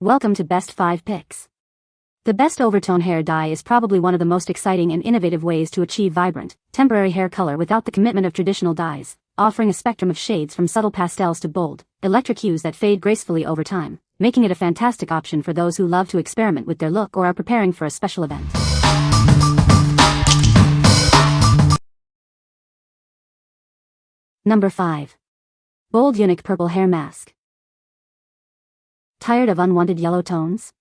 Welcome to Best 5 Picks. The best Overtone hair dye is probably one of the most exciting and innovative ways to achieve vibrant, temporary hair color without the commitment of traditional dyes, offering a spectrum of shades from subtle pastels to bold, electric hues that fade gracefully over time, making it a fantastic option for those who love to experiment with their look or are preparing for a special event. Number 5. Bold Uniq Purple Hair Mask. Tired of unwanted yellow tones?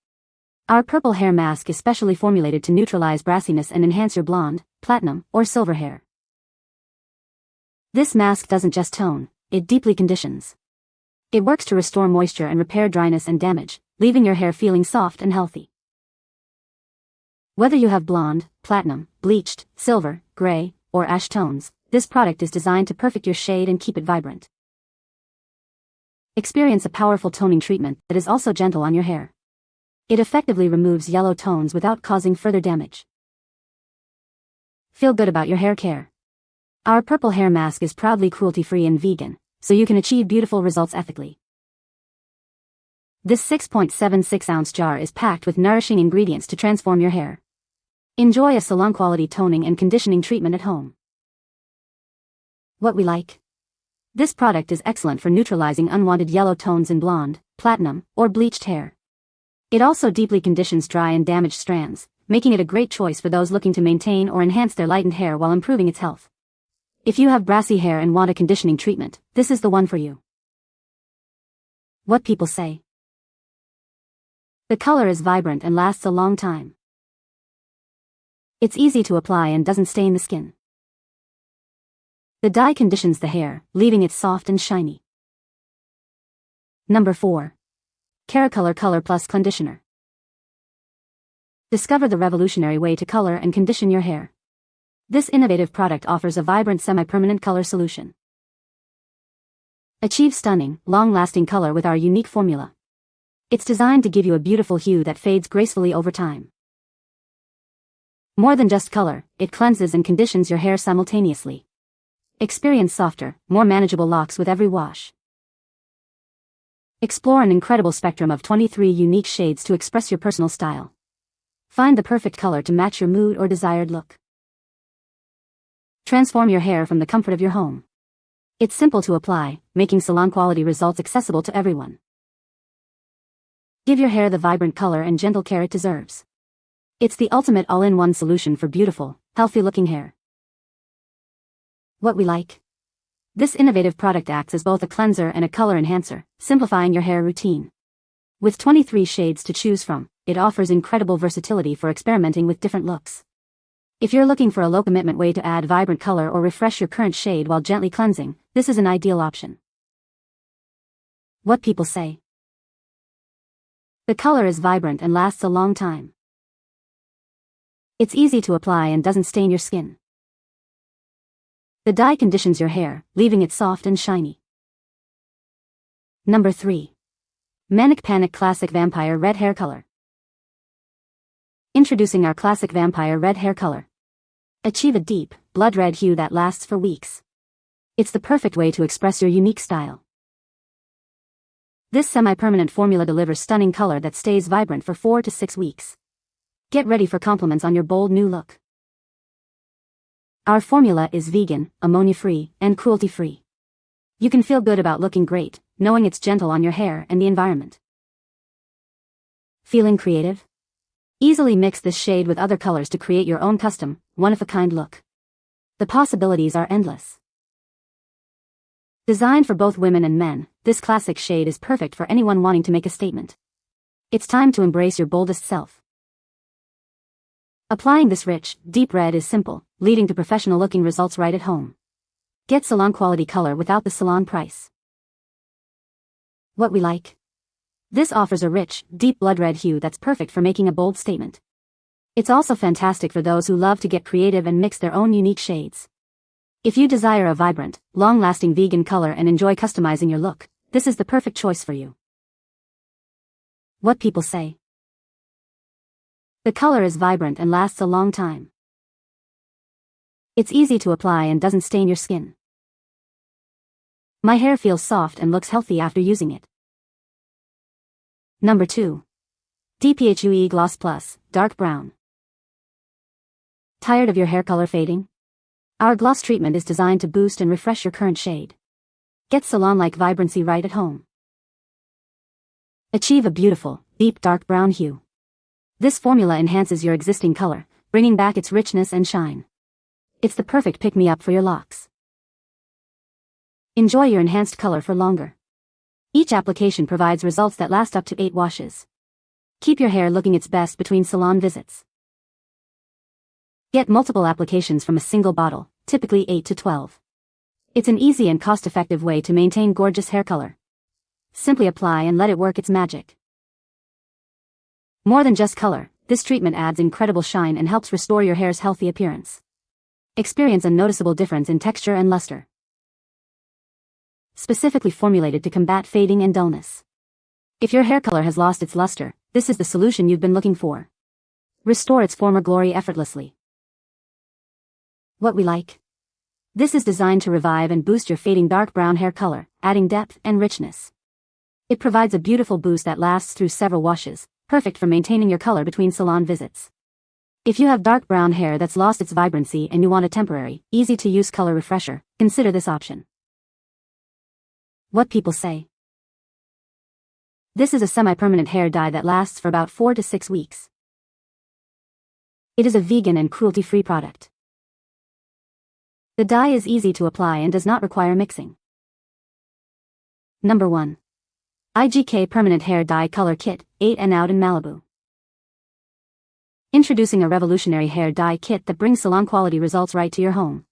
Our purple hair mask is specially formulated to neutralize brassiness and enhance your blonde, platinum, or silver hair. This mask doesn't just tone, it deeply conditions. It works to restore moisture and repair dryness and damage, leaving your hair feeling soft and healthy. Whether you have blonde, platinum, bleached, silver, gray, or ash tones, this product is designed to perfect your shade and keep it vibrant. Experience a powerful toning treatment that is also gentle on your hair. It effectively removes yellow tones without causing further damage. Feel good about your hair care. Our purple hair mask is proudly cruelty-free and vegan, so you can achieve beautiful results ethically. This 6.76-ounce jar is packed with nourishing ingredients to transform your hair. Enjoy a salon-quality toning and conditioning treatment at home. What we like? This product is excellent for neutralizing unwanted yellow tones in blonde, platinum, or bleached hair. It also deeply conditions dry and damaged strands, making it a great choice for those looking to maintain or enhance their lightened hair while improving its health. If you have brassy hair and want a conditioning treatment, this is the one for you. What people say. The color is vibrant and lasts a long time. It's easy to apply and doesn't stain the skin. The dye conditions the hair, leaving it soft and shiny. Number 4. Keracolor Color Plus Clenditioner. Discover the revolutionary way to color and condition your hair. This innovative product offers a vibrant semi-permanent color solution. Achieve stunning, long-lasting color with our unique formula. It's designed to give you a beautiful hue that fades gracefully over time. More than just color, it cleanses and conditions your hair simultaneously. Experience softer, more manageable locks with every wash. Explore an incredible spectrum of 23 unique shades to express your personal style. Find the perfect color to match your mood or desired look. Transform your hair from the comfort of your home. It's simple to apply, making salon-quality results accessible to everyone. Give your hair the vibrant color and gentle care it deserves. It's the ultimate all-in-one solution for beautiful, healthy-looking hair. What we like? This innovative product acts as both a cleanser and a color enhancer, simplifying your hair routine. With 23 shades to choose from, it offers incredible versatility for experimenting with different looks. If you're looking for a low-commitment way to add vibrant color or refresh your current shade while gently cleansing, this is an ideal option. What people say. The color is vibrant and lasts a long time. It's easy to apply and doesn't stain your skin. The dye conditions your hair, leaving it soft and shiny. Number 3. MANIC Classic Vampire Red Hair Color. Introducing our Classic Vampire Red Hair Color. Achieve a deep, blood red hue that lasts for weeks. It's the perfect way to express your unique style. This semi-permanent formula delivers stunning color that stays vibrant for 4 to 6 weeks. Get ready for compliments on your bold new look. Our formula is vegan, ammonia-free, and cruelty-free. You can feel good about looking great, knowing it's gentle on your hair and the environment. Feeling creative? Easily mix this shade with other colors to create your own custom, one-of-a-kind look. The possibilities are endless. Designed for both women and men, this classic shade is perfect for anyone wanting to make a statement. It's time to embrace your boldest self. Applying this rich, deep red is simple, leading to professional-looking results right at home. Get salon-quality color without the salon price. What we like? This offers a rich, deep blood red hue that's perfect for making a bold statement. It's also fantastic for those who love to get creative and mix their own unique shades. If you desire a vibrant, long-lasting vegan color and enjoy customizing your look, this is the perfect choice for you. What people say. The color is vibrant and lasts a long time. It's easy to apply and doesn't stain your skin. My hair feels soft and looks healthy after using it. Number 2. dpHUE Gloss Plus, Dark Brown. Tired of your hair color fading? Our gloss treatment is designed to boost and refresh your current shade. Get salon-like vibrancy right at home. Achieve a beautiful, deep dark brown hue. This formula enhances your existing color, bringing back its richness and shine. It's the perfect pick-me-up for your locks. Enjoy your enhanced color for longer. Each application provides results that last up to 8 washes. Keep your hair looking its best between salon visits. Get multiple applications from a single bottle, typically 8 to 12. It's an easy and cost-effective way to maintain gorgeous hair color. Simply apply and let it work its magic. More than just color, this treatment adds incredible shine and helps restore your hair's healthy appearance. Experience a noticeable difference in texture and luster. Specifically formulated to combat fading and dullness. If your hair color has lost its luster, this is the solution you've been looking for. Restore its former glory effortlessly. What we like. This is designed to revive and boost your fading dark brown hair color, adding depth and richness. It provides a beautiful boost that lasts through several washes, perfect for maintaining your color between salon visits. If you have dark brown hair that's lost its vibrancy and you want a temporary, easy-to-use color refresher, consider this option. What people say. This is a semi-permanent hair dye that lasts for about 4 to 6 weeks. It is a vegan and cruelty-free product. The dye is easy to apply and does not require mixing. Number 1. IGK Permanent Hair Dye Color Kit, 8 and Out in Malibu. Introducing a revolutionary hair dye kit that brings salon-quality results right to your home.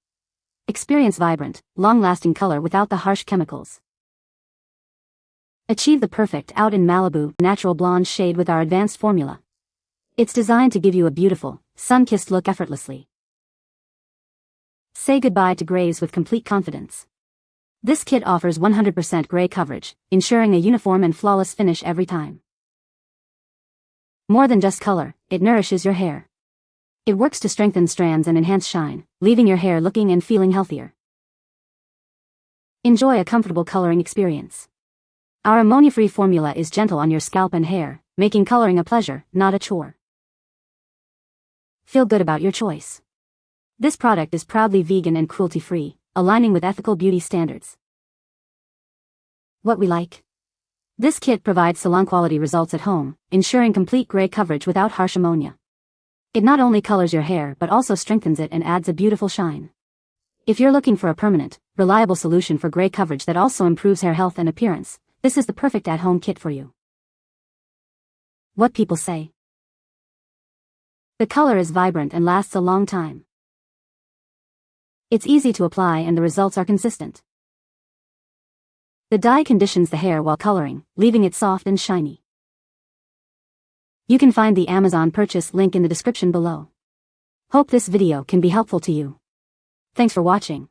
Experience vibrant, long-lasting color without the harsh chemicals. Achieve the perfect Out in Malibu natural blonde shade with our advanced formula. It's designed to give you a beautiful, sun-kissed look effortlessly. Say goodbye to grays with complete confidence. This kit offers 100% gray coverage, ensuring a uniform and flawless finish every time. More than just color, it nourishes your hair. It works to strengthen strands and enhance shine, leaving your hair looking and feeling healthier. Enjoy a comfortable coloring experience. Our ammonia-free formula is gentle on your scalp and hair, making coloring a pleasure, not a chore. Feel good about your choice. This product is proudly vegan and cruelty-free, aligning with ethical beauty standards. What we like. This kit provides salon-quality results at home, ensuring complete gray coverage without harsh ammonia. It not only colors your hair but also strengthens it and adds a beautiful shine. If you're looking for a permanent, reliable solution for gray coverage that also improves hair health and appearance, this is the perfect at-home kit for you. What people say. The color is vibrant and lasts a long time. It's easy to apply and the results are consistent. The dye conditions the hair while coloring, leaving it soft and shiny. You can find the Amazon purchase link in the description below. Hope this video can be helpful to you. Thanks for watching.